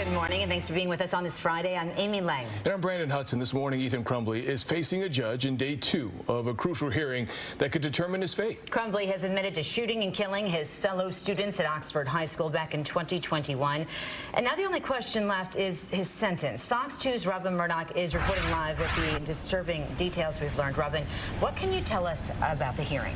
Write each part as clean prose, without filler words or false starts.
Good morning, and thanks for being with us on this Friday. I'm Amy Lange. And I'm Brandon Hudson. This morning, Ethan Crumbley is facing a judge in day 2 of a crucial hearing that could determine his fate. Crumbley has admitted to shooting and killing his fellow students at Oxford High School back in 2021. And now the only question left is his sentence. Fox 2's Robin Murdoch is reporting live with the disturbing details we've learned. Robin, what can you tell us about the hearing?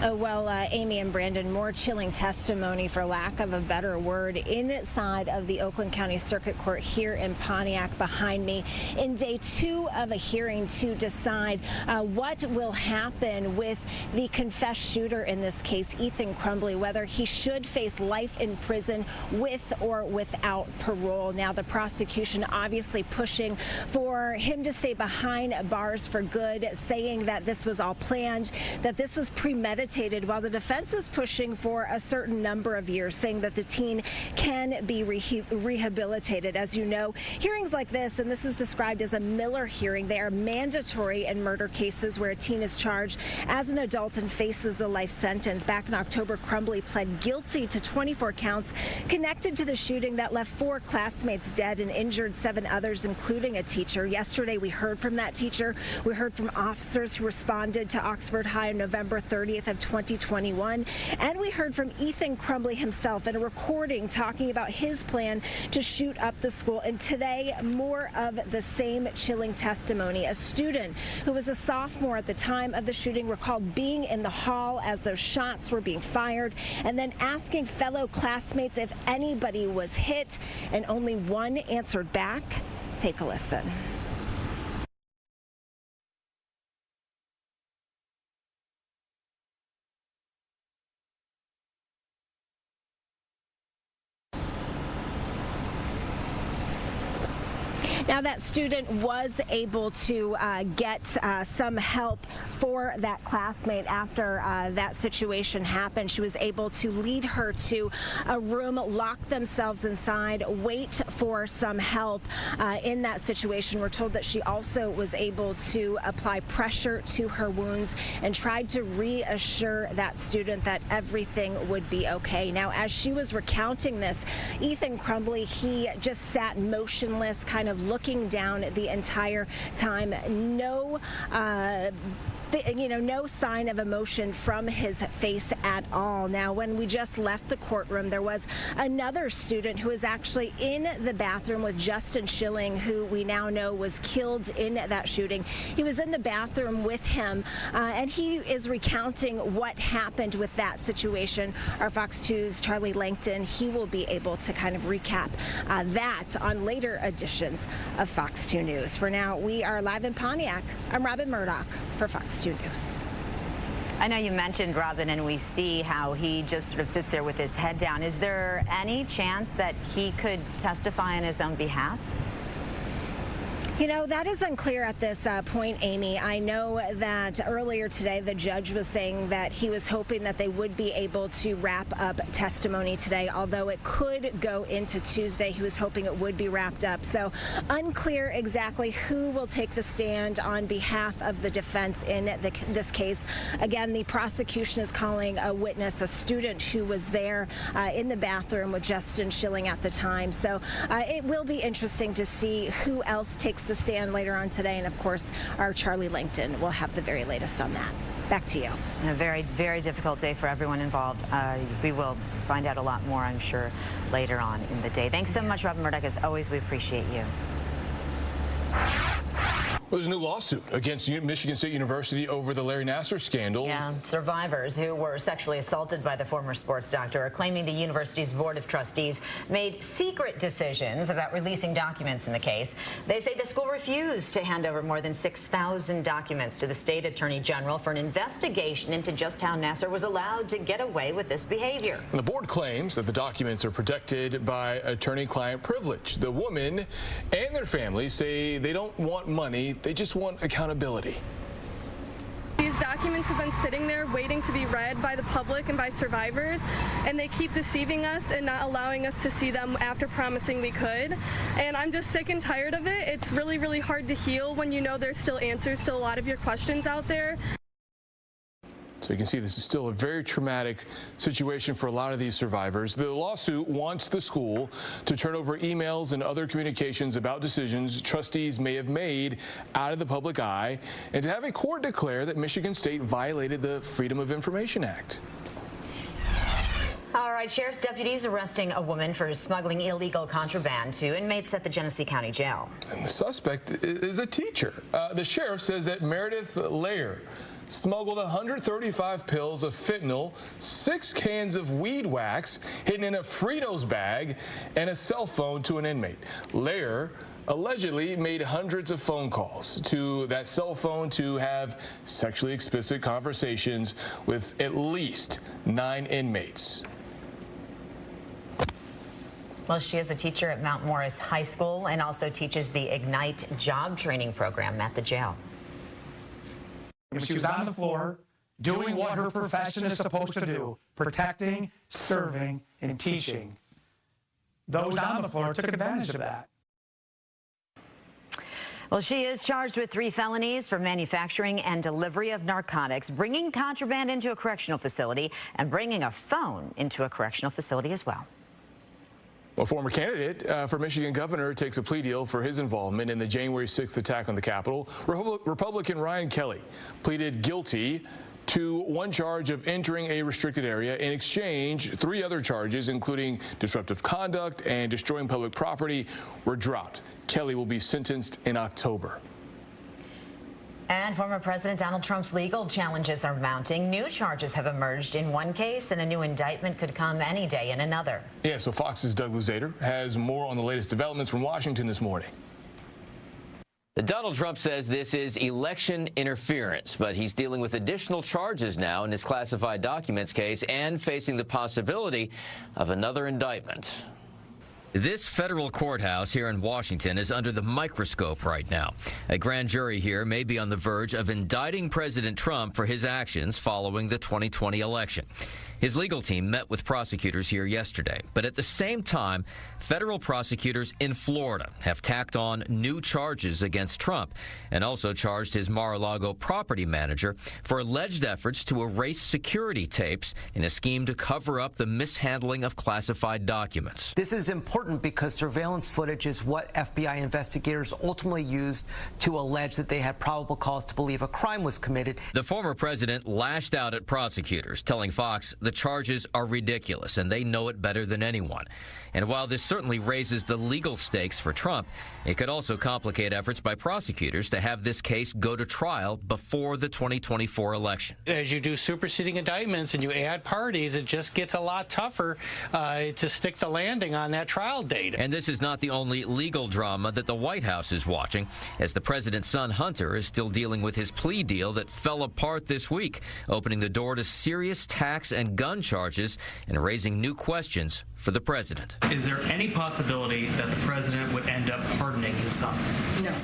Well, Amy and Brandon, more chilling testimony, for lack of a better word, inside of the Oakland County Circuit Court here in Pontiac behind me in day 2 of a hearing to decide what will happen with the confessed shooter in this case, Ethan Crumbley, whether he should face life in prison with or without parole. Now, the prosecution obviously pushing for him to stay behind bars for good, saying that this was all planned, that this was premeditated, while the defense is pushing for a certain number of years, saying that the teen can be rehabilitated. As you know, hearings like this, and this is described as a Miller hearing, they are mandatory in murder cases where a teen is charged as an adult and faces a life sentence. Back in October, Crumbley pled guilty to 24 counts connected to the shooting that left 4 classmates dead and injured 7 others, including a teacher. Yesterday, we heard from that teacher. We heard from officers who responded to Oxford High on November 30th of 2021. And we heard from Ethan Crumbley himself in a recording talking about his plan to shoot up the school. And today, more of the same chilling testimony. A student who was a sophomore at the time of the shooting recalled being in the hall as those shots were being fired and then asking fellow classmates if anybody was hit, and only one answered back. Take a listen. Now, that student was able to get some help for that classmate after that situation happened. She was able to lead her to a room, lock themselves inside, wait for some help in that situation. We're told that she also was able to apply pressure to her wounds and tried to reassure that student that everything would be okay. Now, as she was recounting this, Ethan Crumbley, he just sat motionless, kind of looking down the entire time. No no sign of emotion from his face at all. Now, when we just left the courtroom, there was another student who was actually in the bathroom with Justin Schilling, who we now know was killed in that shooting. He was in the bathroom with him, and he is recounting what happened with that situation. Our Fox 2's Charlie Langton, he will be able to kind of recap that on later editions of Fox 2 News. For now, we are live in Pontiac. I'm Robin Murdoch for Fox 2 News. I know you mentioned Robin, and we see how he just sort of sits there with his head down. Is there any chance that he could testify on his own behalf? You know, that is unclear at this point, Amy. I know that earlier today the judge was saying that he was hoping that they would be able to wrap up testimony today, although it could go into Tuesday. He was hoping it would be wrapped up. So unclear exactly who will take the stand on behalf of the defense in this case. Again, the prosecution is calling a witness, a student who was there in the bathroom with Justin Schilling at the time. So it will be interesting to see who else takes the stand later on today, and of course our Charlie Langton will have the very latest on that. Back to you. A very, very difficult day for everyone involved. We will find out a lot more, I'm sure, later on in the day. Thanks so much, Robin Murdoch. As always, we appreciate you. There's a new lawsuit against Michigan State University over the Larry Nasser scandal. Yeah, survivors who were sexually assaulted by the former sports doctor are claiming the university's board of trustees made secret decisions about releasing documents in the case. They say the school refused to hand over more than 6,000 documents to the state attorney general for an investigation into just how Nasser was allowed to get away with this behavior. And the board claims that the documents are protected by attorney-client privilege. The woman and their family say they don't want money. They just want accountability. These documents have been sitting there waiting to be read by the public and by survivors, and they keep deceiving us and not allowing us to see them after promising we could. And I'm just sick and tired of it. It's really, really hard to heal when you know there's still answers to a lot of your questions out there. So you can see this is still a very traumatic situation for a lot of these survivors. The lawsuit wants the school to turn over emails and other communications about decisions trustees may have made out of the public eye, and to have a court declare that Michigan State violated the Freedom of Information Act. All right, sheriff's deputies arresting a woman for smuggling illegal contraband to inmates at the Genesee County Jail. And the suspect is a teacher. The sheriff says that Meredith Lange smuggled 135 pills of fentanyl, 6 cans of weed wax hidden in a Fritos bag, and a cell phone to an inmate. Lange allegedly made hundreds of phone calls to that cell phone to have sexually explicit conversations with at least 9 inmates. Well, she is a teacher at Mount Morris High School and also teaches the Ignite job training program at the jail. She was on the floor doing what her profession is supposed to do, protecting, serving, and teaching. Those on the floor took advantage of that. Well, she is charged with 3 felonies for manufacturing and delivery of narcotics, bringing contraband into a correctional facility, and bringing a phone into a correctional facility as well. A former candidate for Michigan governor takes a plea deal for his involvement in the January 6th attack on the Capitol. Republican Ryan Kelly pleaded guilty to 1 charge of entering a restricted area. In exchange, 3 other charges, including disruptive conduct and destroying public property, were dropped. Kelly will be sentenced in October. And former President Donald Trump's legal challenges are mounting. New charges have emerged in one case, and a new indictment could come any day in another. Yeah, so Fox's Doug Luzader has more on the latest developments from Washington this morning. Donald Trump says this is election interference, but he's dealing with additional charges now in his classified documents case and facing the possibility of another indictment. This federal courthouse here in Washington is under the microscope right now. A grand jury here may be on the verge of indicting President Trump for his actions following the 2020 election. His legal team met with prosecutors here yesterday, but at the same time, federal prosecutors in Florida have tacked on new charges against Trump and also charged his Mar-a-Lago property manager for alleged efforts to erase security tapes in a scheme to cover up the mishandling of classified documents. This is important because surveillance footage is what FBI investigators ultimately used to allege that they had probable cause to believe a crime was committed. The former president lashed out at prosecutors, telling Fox the charges are ridiculous and they know it better than anyone. And while this certainly raises the legal stakes for Trump, it could also complicate efforts by prosecutors to have this case go to trial before the 2024 election. As you do superseding indictments and you add parties, it just gets a lot tougher to stick the landing on that trial date. And this is not the only legal drama that the White House is watching, as the president's son, Hunter, is still dealing with his plea deal that fell apart this week, opening the door to serious tax and gun charges and raising new questions for the president. Is there any possibility that the president would end up pardoning his son? No.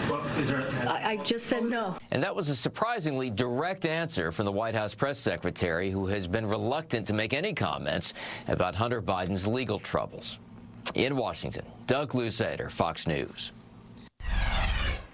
Well, is there? I just said no. And that was a surprisingly direct answer from the White House press secretary, who has been reluctant to make any comments about Hunter Biden's legal troubles. In Washington, Doug Luzader, Fox News.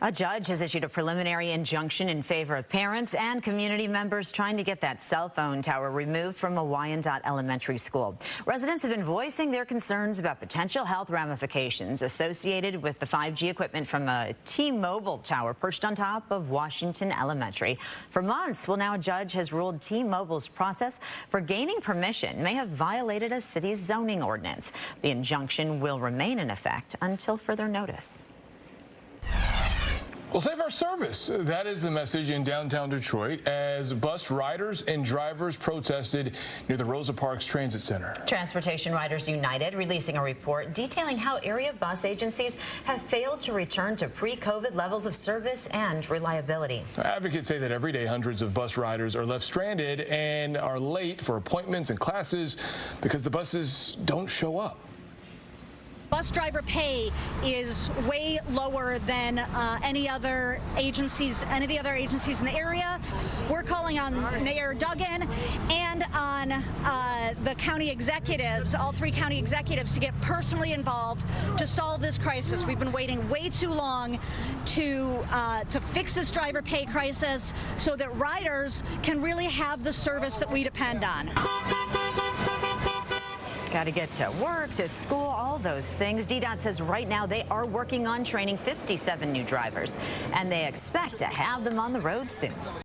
A judge has issued a preliminary injunction in favor of parents and community members trying to get that cell phone tower removed from Wyandotte Elementary School. Residents have been voicing their concerns about potential health ramifications associated with the 5G equipment from a T-Mobile tower perched on top of Washington Elementary. For months, well, now a judge has ruled T-Mobile's process for gaining permission may have violated a city's zoning ordinance. The injunction will remain in effect until further notice. We'll save our service. That is the message in downtown Detroit as bus riders and drivers protested near the Rosa Parks Transit Center. Transportation Riders United releasing a report detailing how area bus agencies have failed to return to pre-COVID levels of service and reliability. Advocates say that every day hundreds of bus riders are left stranded and are late for appointments and classes because the buses don't show up. Bus driver pay is way lower than any of the other agencies in the area. We're calling on Mayor Duggan and on the county executives, all 3 county executives, to get personally involved to solve this crisis. We've been waiting way too long to fix this driver pay crisis so that riders can really have the service that we depend on. Got to get to work, to school, all those things. DDOT says right now they are working on training 57 new drivers, and they expect to have them on the road soon.